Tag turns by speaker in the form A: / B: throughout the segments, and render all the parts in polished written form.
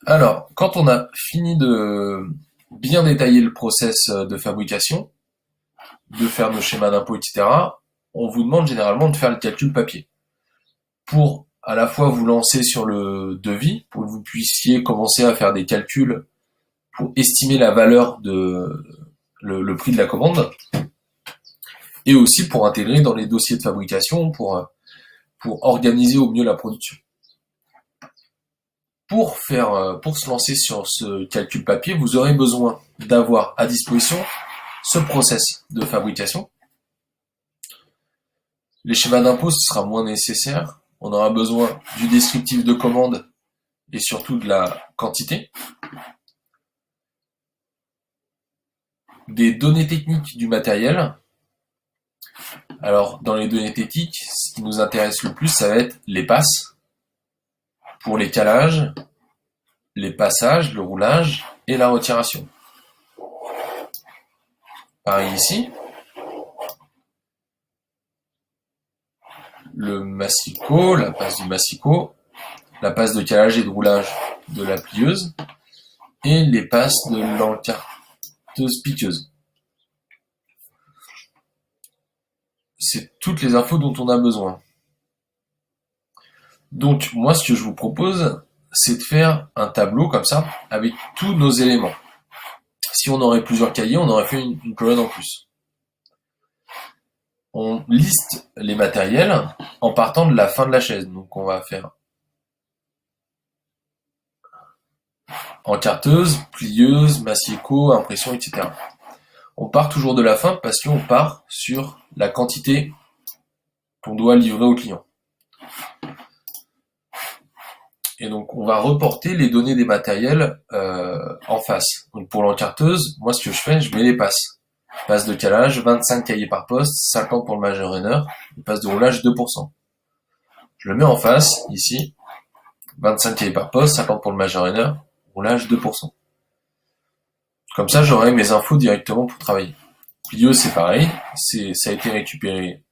A: Alors, quand on a fini de bien détailler le process de fabrication, de faire nos schémas d'impôt, etc., on vous demande généralement de faire le calcul papier. Pour à la fois vous lancer sur le devis, pour que vous puissiez commencer à faire des calculs pour estimer la valeur de le prix de la commande, et aussi pour intégrer dans les dossiers de fabrication, pour organiser au mieux la production. Pour se lancer sur ce calcul papier, vous aurez besoin d'avoir à disposition ce process de fabrication. Les schémas d'impôt, ce sera moins nécessaire. On aura besoin du descriptif de commande et surtout de la quantité. Des données techniques du matériel. Alors, dans les données techniques, ce qui nous intéresse le plus, ça va être les passes pour les calages, les passages, le roulage et la retiration. Pareil ici. Le massicot, la passe du massicot, la passe de calage et de roulage de la plieuse et les passes de l'encarteuse piqueuse. C'est toutes les infos dont on a besoin. Donc moi ce que je vous propose, c'est de faire un tableau comme ça avec tous nos éléments. Si on aurait plusieurs cahiers, on aurait fait une colonne en plus. On liste les matériels en partant de la fin de la chaise. Donc on va faire encarteuse, plieuse, massicot, impression, etc. On part toujours de la fin parce qu'on part sur la quantité qu'on doit livrer au client. Et donc on va reporter les données des matériels en face. Donc pour l'encarteuse, moi ce que je fais, je mets les passes. Passe de calage, 25 cahiers par poste, 50 pour le majeur runner, et passe de roulage 2%. Je le mets en face, ici, 25 cahiers par poste, 50 pour le majeur runner, roulage 2%. Comme ça, j'aurai mes infos directement pour travailler. Plieuse, c'est pareil, ça a été récupéré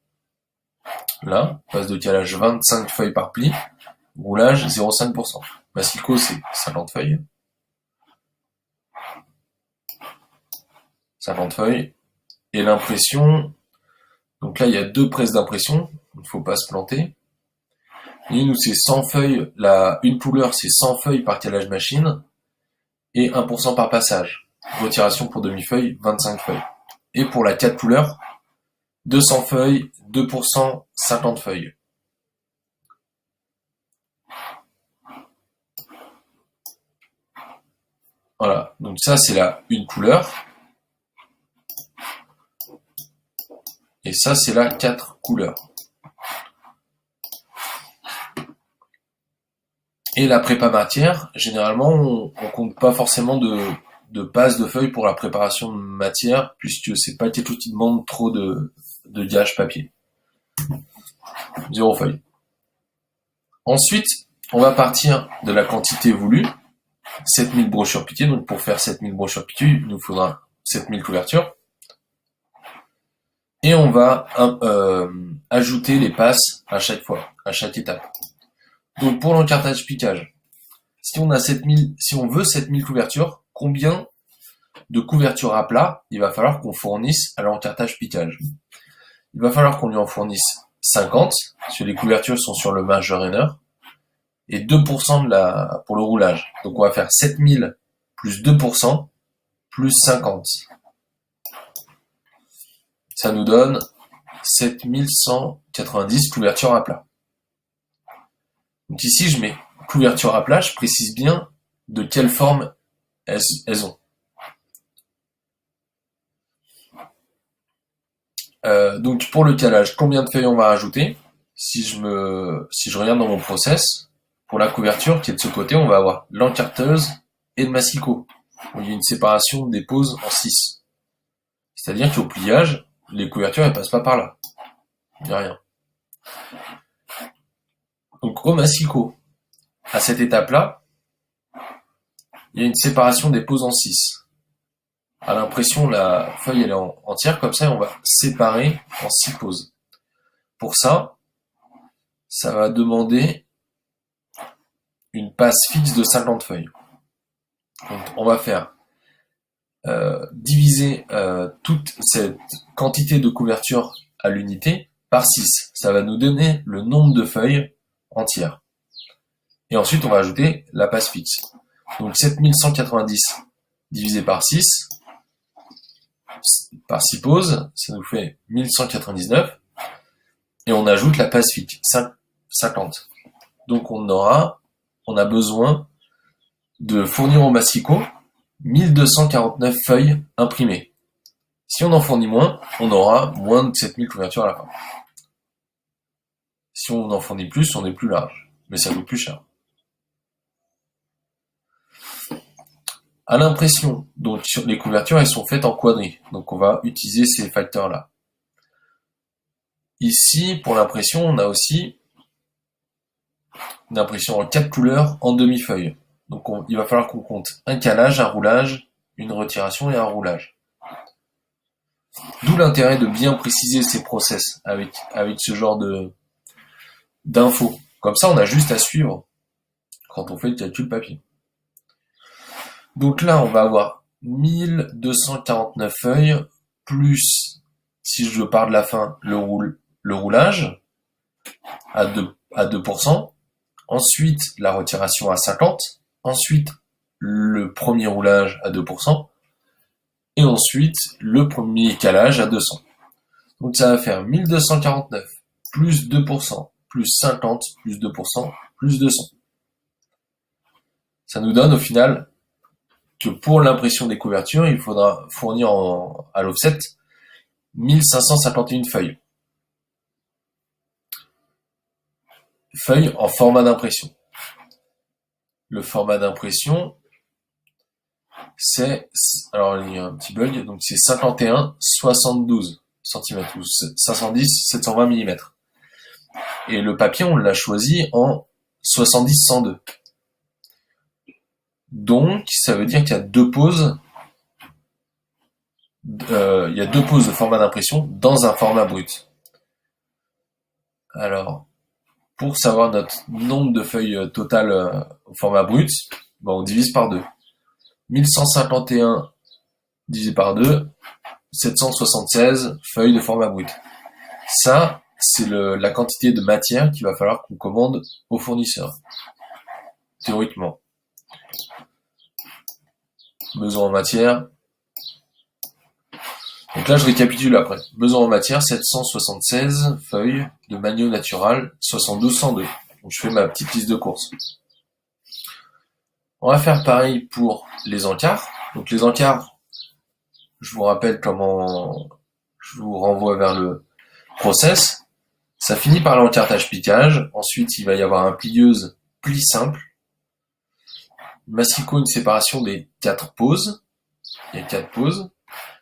A: là, passe de calage 25 feuilles par pli, roulage 0,5%. Massicot, c'est 50 feuilles. 50 feuilles. Et l'impression, donc là il y a deux presses d'impression, il ne faut pas se planter. Une où c'est 100 feuilles, une couleur c'est 100 feuilles par calage machine et 1% par passage. Retiration pour demi-feuille, 25 feuilles. Et pour la 4 couleurs, 200 feuilles, 2%, 50 feuilles. Voilà, donc ça c'est la une couleur. Et ça c'est la 4 couleurs. Et la prépa matière, généralement on compte pas forcément de passes de feuilles pour la préparation de matière, puisque c'est pas quelque chose qui demande trop de gage papier. 0 feuille. Ensuite, on va partir de la quantité voulue, 7000 brochures piquées. Donc pour faire 7000 brochures piquées, il nous faudra 7000 couvertures. Et on va ajouter les passes à chaque fois, à chaque étape. Donc pour l'encartage piquage, si on veut 7000 couvertures, combien de couvertures à plat il va falloir qu'on fournisse à l'encartage piquage? Il va falloir qu'on lui en fournisse 50, parce que les couvertures sont sur le majeur runner, et 2% pour le roulage. Donc on va faire 7000 plus 2% plus 50. Ça nous donne 7190 couvertures à plat. Donc ici je mets couverture à plat, je précise bien de quelle forme elles ont. Donc pour le calage, combien de feuilles on va rajouter? Si je regarde dans mon process, pour la couverture qui est de ce côté, on va avoir l'encarteuse et le massicot. Il y a une séparation des poses en 6. C'est-à-dire qu'au pliage, les couvertures elles passent pas par là. Il n'y a rien. Donc au massicot, à cette étape-là, il y a une séparation des poses en 6. À l'impression, la feuille elle est entière, comme ça on va séparer en 6 poses. Pour ça, ça va demander une passe fixe de 50 feuilles. Donc, on va faire diviser toute cette quantité de couverture à l'unité par 6. Ça va nous donner le nombre de feuilles entières. Et ensuite, on va ajouter la passe fixe. Donc 7190 divisé par 6, par 6 pauses, ça nous fait 1199. Et on ajoute la passe fixe, 50. Donc on a besoin de fournir au massicot 1249 feuilles imprimées. Si on en fournit moins, on aura moins de 7000 couvertures à la fin. Si on en fournit plus, on est plus large, mais ça coûte plus cher. À l'impression, donc sur les couvertures, elles sont faites en quadrilles, donc on va utiliser ces facteurs-là. Ici, pour l'impression, on a aussi une impression en 4 couleurs en demi-feuille. Donc il va falloir qu'on compte un calage, un roulage, une retiration et un roulage. D'où l'intérêt de bien préciser ces process avec ce genre d'infos. Comme ça, on a juste à suivre quand on fait le calcul papier. Donc là, on va avoir 1249 feuilles, plus, si je pars de la fin, le roulage à 2%, ensuite la retiration à 50%, ensuite le premier roulage à 2%, et ensuite le premier calage à 200. Donc ça va faire 1249 plus 2%, plus 50, plus 2%, plus 200. Ça nous donne au final que pour l'impression des couvertures, il faudra fournir à l'offset 1551 feuilles. Feuilles en format d'impression. Le format d'impression, alors il y a un petit bug, donc c'est 51-72 cm, ou 510-720 mm. Et le papier, on l'a choisi en 70-102. Donc, ça veut dire qu'il y a deux pauses. Il y a deux pauses de format d'impression dans un format brut. Alors, pour savoir notre nombre de feuilles total au format brut, on divise par 2. 1151 divisé par 2, 776 feuilles de format brut. Ça, c'est la quantité de matière qu'il va falloir qu'on commande au fournisseur, théoriquement. Besoin en matière. Donc là, je récapitule après. Besoin en matière, 776 feuilles de Magno Natural, 72-102. Donc je fais ma petite liste de courses. On va faire pareil pour les encarts. Donc les encarts, je vous rappelle comment, je vous renvoie vers le process. Ça finit par l'encartage-piquage. Ensuite, il va y avoir un plieuse pli simple. Massicot, une séparation des 4 pauses. Il y a 4 pauses.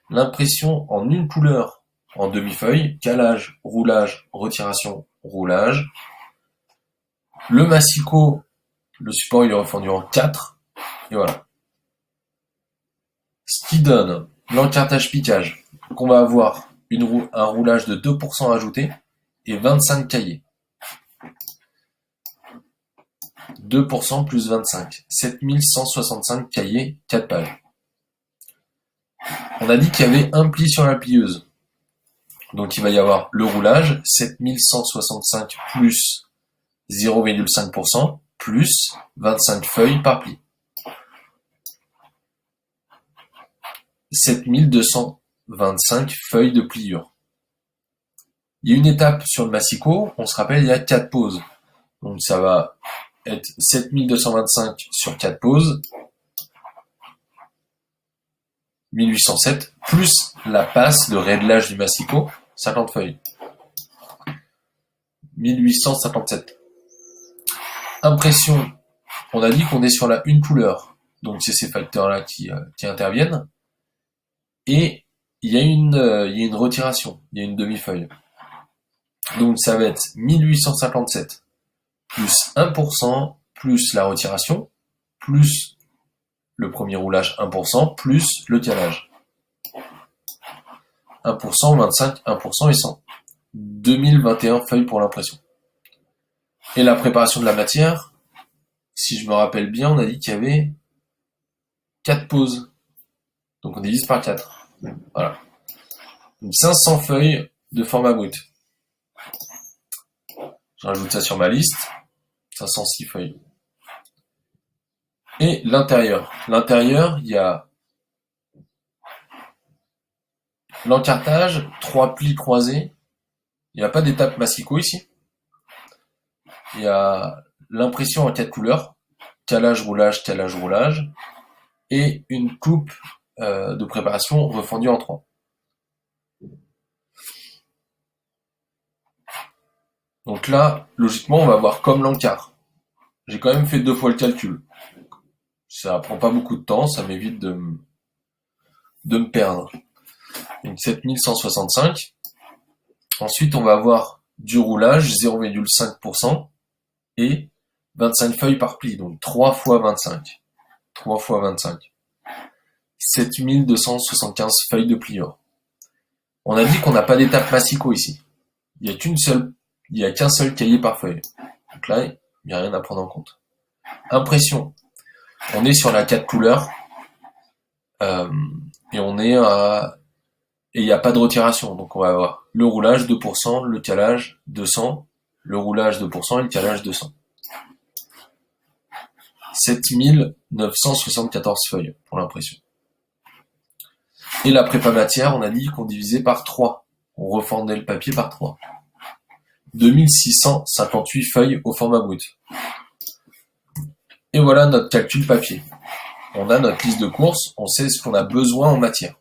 A: L'impression en une couleur en demi-feuille. Calage, roulage, retiration, roulage. Le massicot, le support il est refondu en 4. Et voilà. Ce qui donne l'encartage-piquage. Donc on va avoir un roulage de 2% ajouté et 25 cahiers. 2% plus 25. 7165 cahiers, 4 pages. On a dit qu'il y avait un pli sur la plieuse. Donc il va y avoir le roulage, 7165 plus 0,5% plus 25 feuilles par pli. 7225 feuilles de pliure. Il y a une étape sur le massicot, on se rappelle, il y a 4 pauses. Donc ça va être 7225 sur 4 pauses, 1807, plus la passe de réglage du massicot, 50 feuilles. 1857. Impression, on a dit qu'on est sur la une couleur, donc c'est ces facteurs-là qui interviennent. Et il y a une retiration, il y a une demi-feuille. Donc ça va être 1857 plus 1% plus la retiration, plus le premier roulage 1%, plus le calage. 1%, 25, 1% et 100. 2021 feuilles pour l'impression. Et la préparation de la matière, si je me rappelle bien, on a dit qu'il y avait 4 pauses. Donc on divise par 4. Voilà. Donc 500 feuilles de format brut. Je rajoute ça sur ma liste. 506 feuilles. Et l'intérieur. L'intérieur, il y a l'encartage, 3 plis croisés. Il n'y a pas d'étape massicot ici. Il y a l'impression en 4 couleurs. Calage, roulage, calage, roulage. Et une coupe de préparation refondue en 3. Donc là, logiquement, on va voir comme l'encart. J'ai quand même fait 2 fois le calcul. Ça prend pas beaucoup de temps, ça m'évite de me perdre. Donc 7165. Ensuite, on va avoir du roulage, 0,5% et 25 feuilles par pli, donc 3 fois 25. 3 fois 25. 7275 feuilles de pliure. On a dit qu'on n'a pas d'étape massicot ici. Il y a qu'un seul cahier par feuille. Donc là, il n'y a rien à prendre en compte. Impression. On est sur la 4 couleurs. Et on est à... Et il n'y a pas de retiration. Donc on va avoir le roulage 2%, le calage 200, le roulage 2% et le calage 200. 7974 feuilles pour l'impression. Et la prépa matière, on a dit qu'on divisait par 3. On refendait le papier par 3. 2658 feuilles au format brut. Et voilà notre calcul papier. On a notre liste de courses, on sait ce qu'on a besoin en matière.